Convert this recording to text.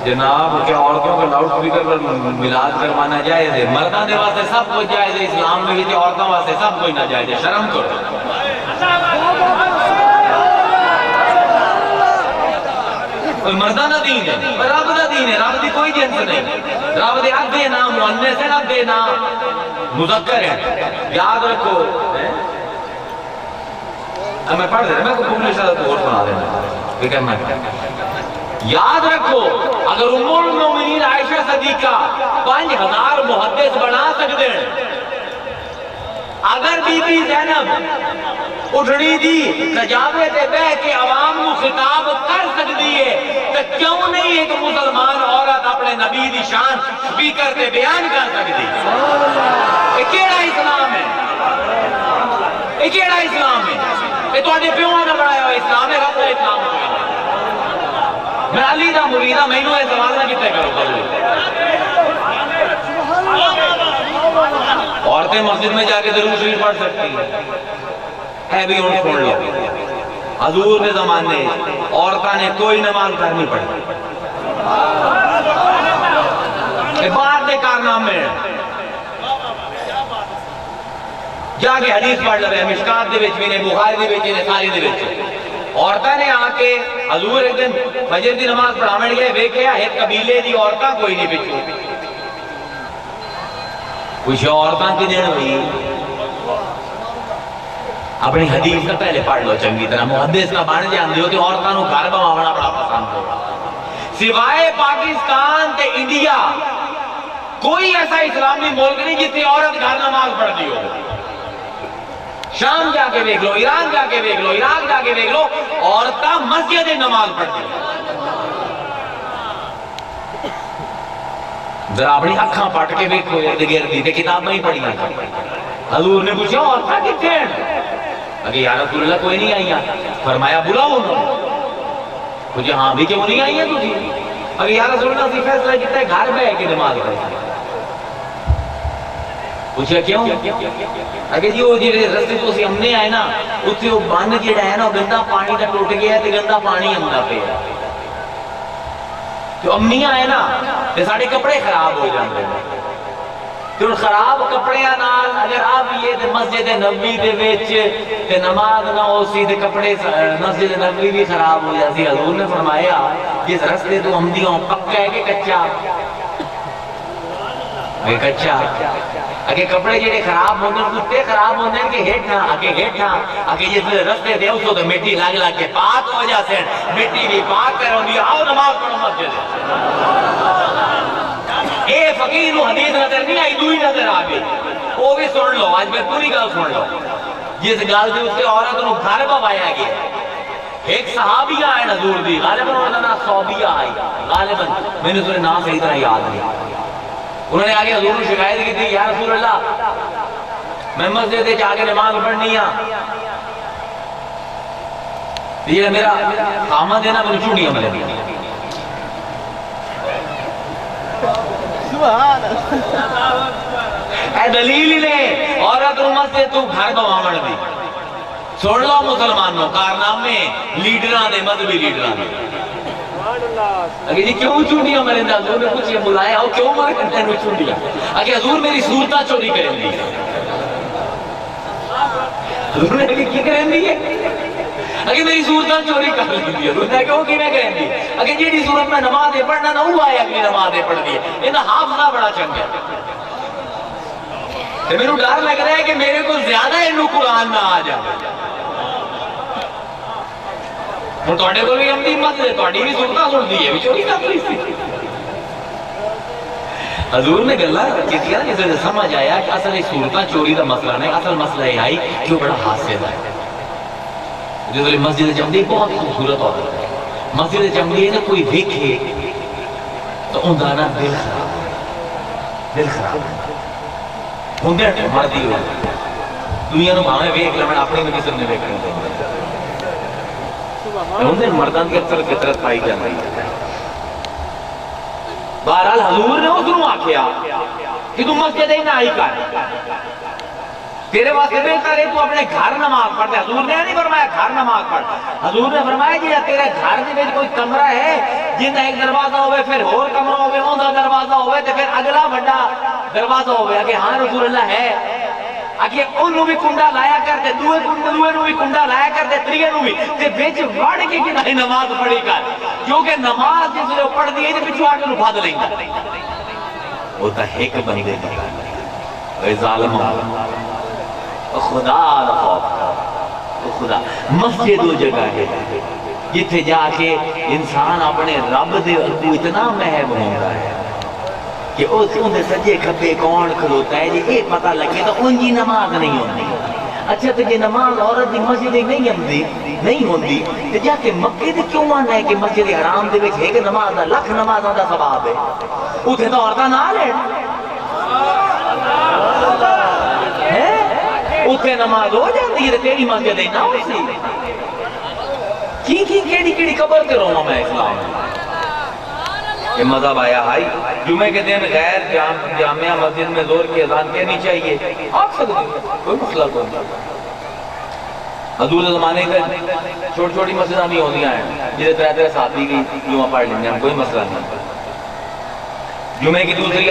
جناب کیا عورتوں کو لاؤڈ اسپیکر پر میلاد کروانا جائز ہے؟ مردوں کے واسطے سب کچھ جائز ہے اسلام میں بھی، عورتوں واسطے سب کچھ ناجائز ہے، شرم کرو۔ مردانہ دین ہے، رب دا دین ہے، رب دی کوئی جنس نہیں، رب دے اگے نام مؤنث ہے، اگے نام مذکر ہے، یاد رکھو۔ میں پڑھ دے رہا، میں کو پولیس والا تو اور سنا دینا، فکر نہ کریں۔ یاد رکھو اگر ام المومنین عائشہ صدیقہ 5000 محدث بنا سکتے ہیں، اگر بی بی زینب اٹھنی دی سجاوے تے بہ کے عوام کو خطاب کر سکتی ہے تو کیوں نہیں ایک مسلمان عورت اپنے نبی دی شان سپیکر تے بیان کر سکتی؟ یہ کیڑا اسلام ہے؟ یہ کیڑا اسلام ہے؟ یہ تو آجے پیوں نہ بڑھایا ہوا اسلام ہے، رب کا اسلام ہے۔ میں علی دا مریدہ، میں انہوں نے سوال نہ کتے کرو بلو۔ عورتیں مسجد میں جا کے درود شریف پڑھ سکتی ہیں، ہے بھی ان سن لو۔ حضور نے زمانے عورتوں نے کوئی نماز کرنی پڑی، باہر دے کارنامے جا کے حدیث پڑھ لے، مشکات دے وچ بھی نے، بخاری دے وچ نے، ساری دے وچ۔ عورتوں نے آ کے حضور ایک دن فجر دی نماز پڑھاویں گئے، ویکھیا ایک قبیلے دی عورتاں کوئی نہیں پچھو۔ کچھ عورتاں کی دن ہوئی، اپنی حدیث کا پہلے پڑھ لو چنگی طرح، محدث کا بن جاندے ہو تو عورتاں نو گھر بناونا بڑا پسند ہو۔ سوائے پاکستان تے انڈیا کوئی ایسا اسلامی ملک نہیں جتنی عورت گھر نماز پڑھتی ہو۔ شام جا کے دیکھ لو، ایران جا کے دیکھ لو، عراق جا کے دیکھ لو، عورتاں مسجد نماز پڑھتی ہیں۔ ذرا اپنی اکھاں پٹ کے دیکھو ارد گرد دی کتاب نہیں پڑھی ہیں۔ حضور نے پوچھا عورتاں کتنے ہیں؟ اگر یا رسول اللہ کوئی نہیں آئی ہیں، فرمایا بلاؤ انہوں نے۔ مجھے ہاں بھی کیوں نہیں آئی ہیں تجھے؟ اگر یا رسول اللہ سی فیصلہ کیتا ہے گھر بہ کے نماز پڑھی۔ پوچھا کیوں؟ اگر جی وہ رستے تو اسی ہم نے آئے نا، اس سے وہ بند جیڑا ہے نا گندہ پانی کا ٹوٹ گیا ہے تو گندہ پانی ہمدا پہ ہے۔ جو امنیاں آئے نا تو ساڑھے کپڑے خراب ہو جاندے ہیں۔ تو خراب کپڑے نال اگر آپ یہ مسجد نبوی دے وچ تے نماز نہ ہو سی تے کپڑے مسجد نبوی بھی خراب ہو جاتی۔ حضور نے فرمایا جس رستے تو ہمدیوں پکا ہے کہ کچا؟ کچا۔ اگر کپڑے جیڑے خراب ہوندے ہیں کتے خراب ہوندے ہیں کہ ہیٹھاں اگر جس رستے دے اس کو تو مٹی لگ کے پاک ہو جاتے ہیں، مٹی بھی پاک کر ہوندی، آؤ نماز پڑھو مسجد۔ اے فقیر نو حدیث نظر نہیں آئی، دوئی نظر آ گئی، وہ بھی سن لو، آج میں پوری گل سن لو۔ جس گل دے اس سے عورت نو گھر بوایا گیا، ایک صحابیہ آئے حضور دی، غالباً انہوں نے صحابیہ آئی، غالباً میں نے اس نام صحیح طرح یاد نہیں۔ انہوں نے آگے حضور نے شکایت کی تھی، یا رسول اللہ میں مسجد سے آگے نماز پڑھنی ہے، یہ میرا خامد ہے نا مجھے چونڈیاں ملے دی۔ اے دلیل نے عورت مسجد تو گھر بوامن دی۔ سن لو مسلمانوں کارنامے لیڈراں دے، مذہبی لیڈراں دے۔ اگر جی کیوں چونڈیاں مریں دا؟ حضور نے کچھ یہ بلایا ہو کیوں مریں کرتے ہیں چونڈیاں؟ اگر حضور میری صورتہ چوری کریں دی، حضور نے کی کریں دی ہے؟ اگر میری صورتہ چوری کر لی دی، حضور نے کیوں کی میں کریں دی؟ اگر جیڑی صورت میں نمازیں پڑھنا نہ ہوا ہے اگلی نمازیں پڑھ دی ہے، انہا حافظہ بڑا چنگا ہے۔ میں نے ڈر لگ رہا ہے کہ میرے کو زیادہ انہوں قرآن نہ آ جائے۔ ہوں تو بھی ہمیں مسجد بھی صورتہ سن دی ہے، چوری کر لی سی۔ حضور نے گلہ کی تھی نا جسے سمجھ آیا کہ اصل اس صورتہ چوری کا مسئلہ نہیں، اصل مسئلہ یہ آئی جو بڑا حاصل ہے۔ جس لئے مسجد جمدی بہت خوبصورت ہوتا ہے۔ مسجد جمدی ہے نا کوئی دیکھے تو اندانا دل خراب، دل خراب ہندے مردی ہوئی دنیا نو بھاویں ویک لمن اپنی نبی صلی اللہ علیہ وسلم ہندے مردان کی اکثر فطرت پائی جاتی ہے۔ بہرحال حضور نے اس نو آکھیا کہ تم مسجد ہی نہ آئی کر، تیرے واسطے بہتر ہے تو اپنے گھر نماز پڑھ دے. حضور نے نہیں فرمایا گھر نماز پڑھ. حضور نے فرمایا جی تیرے گھر دے وچ کوئی کمرہ ہے جن ایک دروازہ ہوئے پھر اور کمرہ ہوئے اوندا دروازہ ہوئے تے پھر اگلا بڑا دروازہ ہوئے کہ ہاں رسول اللہ ہے اگے انہوں بھی کنڈا لایا کرتے دوئے نو بھی کنڈا لایا کرتے تریے نو بھی تے بیچ وڑ کے کہ نماز پڑھی کر کیونکہ نماز جس نے پڑھ دی ہے تے پچھو آگے نو بھاد لیں گا وہ تا ایک بندے دی اے ظالم خدا خوف خدا. مسجد وہ جگہ ہے جتھے جا کے انسان اپنے رب دے کو اتنا محب ہوتا ہے کہ ان دے سجے کھبے کون کھلوتا ہے جی یہ پتہ لگے تو ان کی نماز نہیں ہوتی. اچھا تو یہ نماز عورت دی مسجد نہیں ہوتی تو جا کے مکے دے کیوں آنا ہے کہ مسجد حرام دے وچ ایک نماز دا لکھ نمازاں دا ثواب ہے اتنے تو عورتاں نال ہے اتنے نماز ہو جاتی ہے تیری مسجد نہ ہو سی کیڑی قبر تے رونا میں اسلام یہ مذہب آیا ہائی جمعے کے دن غیر جامعہ مسجد میں زور کی اذان کہنی چاہیے آپ سکتے کوئی مسئلہ کوئی نہیں. حضور زمانے کے چھوٹی مسجدیں بھی ہوندیاں ہیں جسے طرح ساتھی کی جمعہ پڑھ لینے ہیں کوئی مسئلہ نہیں. جمعے کی دوسری